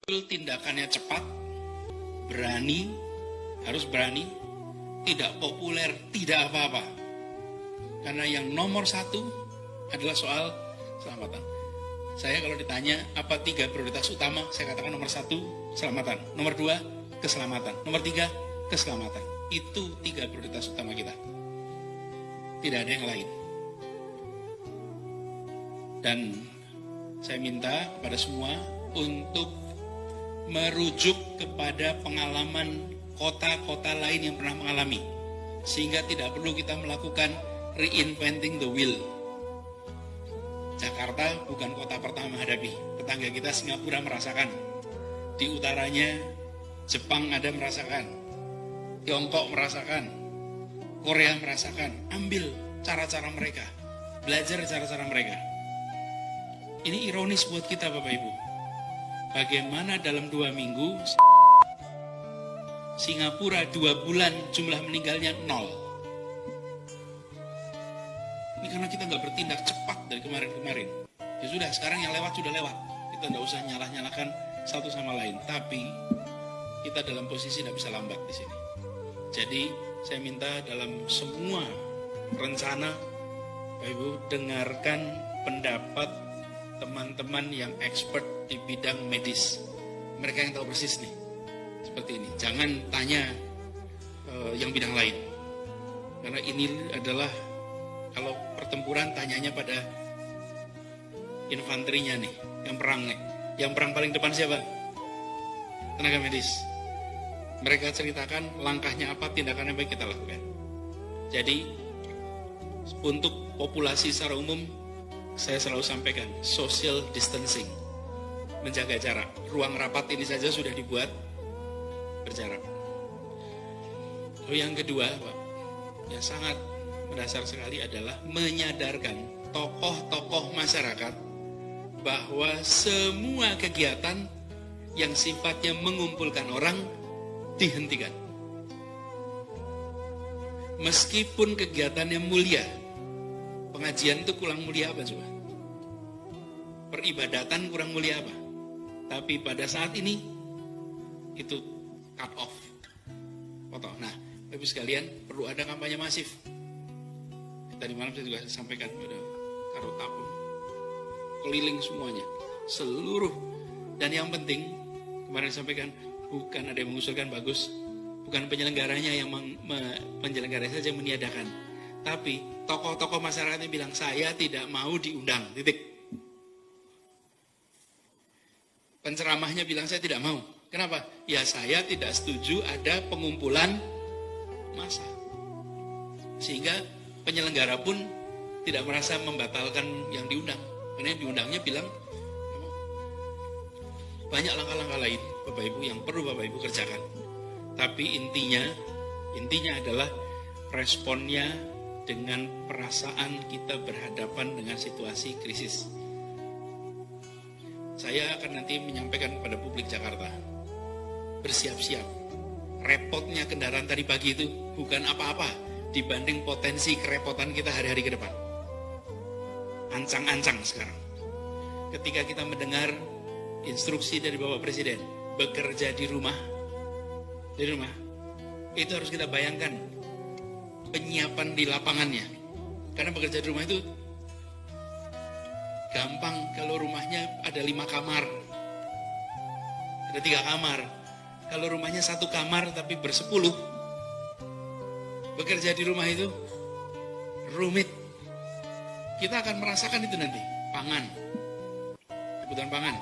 tindakannya cepat, berani, harus berani, tidak populer, tidak apa-apa. Karena yang nomor satu adalah soal keselamatan. Saya kalau ditanya apa 3 prioritas utama, saya katakan nomor 1 keselamatan, nomor 2 keselamatan, nomor 3 keselamatan. Itu 3 prioritas utama kita. Tidak ada yang lain. Dan saya minta kepada semua untuk merujuk kepada pengalaman kota-kota lain yang pernah mengalami, sehingga tidak perlu kita melakukan reinventing the wheel. Jakarta bukan kota pertama menghadapi. Tetangga kita Singapura merasakan, di utaranya Jepang ada merasakan, Tiongkok merasakan, Korea merasakan. Ambil cara-cara mereka, belajar cara-cara mereka. Ini ironis buat kita Bapak Ibu. Bagaimana dalam 2 minggu Singapura 2 bulan jumlah meninggalnya 0. Ini karena kita nggak bertindak cepat dari kemarin-kemarin. Ya sudah, sekarang yang lewat sudah lewat. Kita nggak usah nyalah-nyalahkan satu sama lain. Tapi kita dalam posisi nggak bisa lambat di sini. Jadi saya minta dalam semua rencana, Bapak Ibu, dengarkan pendapat teman-teman yang expert di bidang medis. Mereka yang tahu persis nih, seperti ini. Jangan tanya yang bidang lain. Karena ini adalah, kalau pertempuran tanyanya pada infanterinya nih, yang perang nih. Yang perang paling depan siapa? Tenaga medis. Mereka ceritakan langkahnya apa, tindakannya baik kita lakukan. Jadi untuk populasi secara umum, saya selalu sampaikan social distancing, menjaga jarak. Ruang rapat ini saja sudah dibuat berjarak. Lalu yang kedua, Pak, yang sangat mendasar sekali adalah menyadarkan tokoh-tokoh masyarakat bahwa semua kegiatan yang sifatnya mengumpulkan orang dihentikan. Meskipun kegiatannya mulia, pengajian itu kurang mulia apa coba? Peribadatan kurang mulia apa? Tapi pada saat ini itu cut off, potong. Nah, Bapak sekalian, perlu ada kampanye masif. Tadi malam saya juga sampaikan pada Karotapun, keliling semuanya, seluruh. Dan yang penting kemarin sampaikan, bukan ada yang mengusulkan bagus, bukan penyelenggaranya yang penyelenggaranya saja yang meniadakan, tapi tokoh-tokoh masyarakatnya bilang saya tidak mau diundang, titik. Penceramahnya bilang saya tidak mau. Kenapa? Ya saya tidak setuju ada pengumpulan massa. Sehingga penyelenggara pun tidak merasa membatalkan yang diundang. Karena yang diundangnya bilang banyak langkah-langkah lain Bapak Ibu yang perlu Bapak Ibu kerjakan. Tapi intinya adalah responnya dengan perasaan kita berhadapan dengan situasi krisis. Saya akan nanti menyampaikan kepada publik Jakarta, bersiap-siap. Repotnya kendaraan tadi pagi itu bukan apa-apa dibanding potensi kerepotan kita hari-hari ke depan. Ancang-ancang sekarang. Ketika kita mendengar instruksi dari Bapak Presiden, bekerja di rumah, itu harus kita bayangkan penyiapan di lapangannya. Karena bekerja di rumah itu gampang kalau rumahnya ada 5 kamar, ada 3 kamar. Kalau rumahnya 1 kamar tapi ber-10, bekerja di rumah itu rumit. Kita akan merasakan itu nanti. Pangan, kebutuhan pangan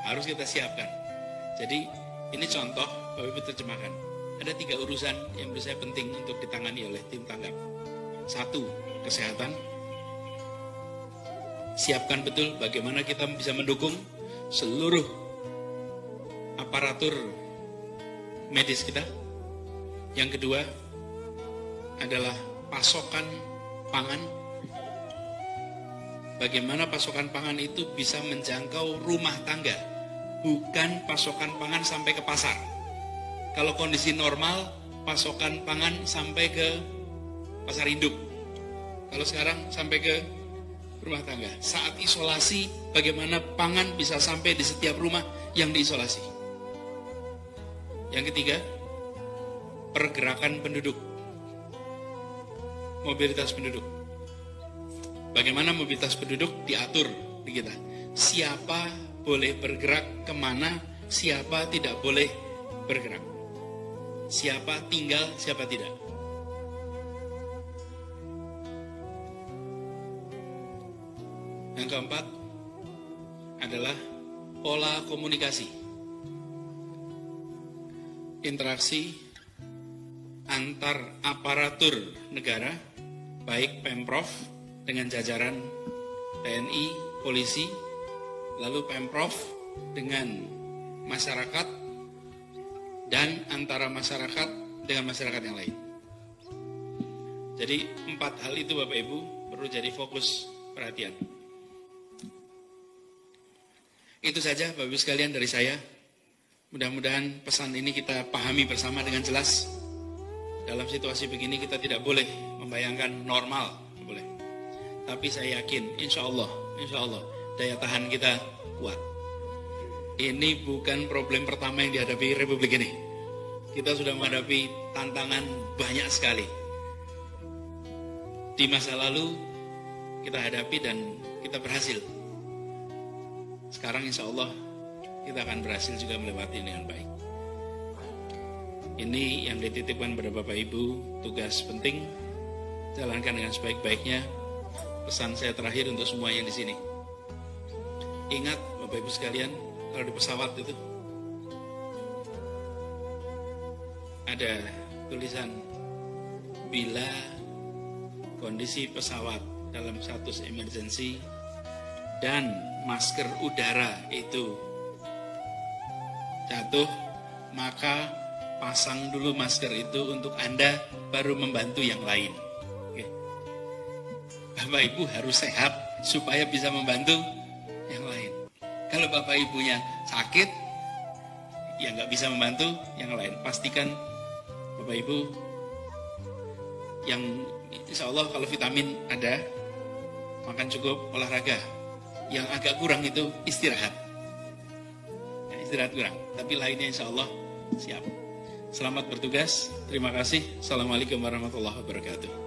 harus kita siapkan. Jadi ini contoh, Bapak Ibu terjemahkan. Ada 3 urusan yang menurut saya penting untuk ditangani oleh tim tanggap. 1, kesehatan. Siapkan betul bagaimana kita bisa mendukung seluruh aparatur medis kita. Yang kedua adalah pasokan pangan. Bagaimana pasokan pangan itu bisa menjangkau rumah tangga, bukan pasokan pangan sampai ke pasar. Kalau kondisi normal, pasokan pangan sampai ke pasar induk. Kalau sekarang sampai ke rumah tangga. Saat isolasi, bagaimana pangan bisa sampai di setiap rumah yang diisolasi. Yang ketiga, pergerakan penduduk. Mobilitas penduduk. Bagaimana mobilitas penduduk diatur di kita. Siapa boleh bergerak kemana, siapa tidak boleh bergerak. Siapa tinggal, siapa tidak. Yang keempat adalah pola komunikasi. Interaksi antar aparatur negara, baik Pemprov dengan jajaran TNI, polisi, lalu Pemprov dengan masyarakat, dan antara masyarakat dengan masyarakat yang lain. Jadi 4 hal itu Bapak Ibu perlu jadi fokus perhatian. Itu saja Bapak Ibu sekalian dari saya. Mudah-mudahan pesan ini kita pahami bersama dengan jelas. Dalam situasi begini kita tidak boleh membayangkan normal, boleh. Tapi saya yakin, insya Allah, daya tahan kita kuat. Ini bukan problem pertama yang dihadapi Republik ini. Kita sudah menghadapi tantangan banyak sekali. Di masa lalu kita hadapi dan kita berhasil. Sekarang insya Allah kita akan berhasil juga melewati ini dengan baik. Ini yang dititipkan pada Bapak Ibu, tugas penting, jalankan dengan sebaik-baiknya. Pesan saya terakhir untuk semua yang di sini. Ingat Bapak Ibu sekalian, kalau di pesawat itu ada tulisan, bila kondisi pesawat dalam status emergency dan masker udara itu jatuh, maka pasang dulu masker itu untuk Anda, baru membantu yang lain. Oke. Bapak Ibu harus sehat supaya bisa membantu yang lain. Kalau Bapak Ibunya sakit, ya nggak bisa membantu yang lain. Pastikan Bapak Ibu yang insya Allah kalau vitamin ada, makan cukup, olahraga. Yang agak kurang itu istirahat. Ya, istirahat kurang, tapi lainnya insya Allah siap. Selamat bertugas, terima kasih. Assalamualaikum warahmatullahi wabarakatuh.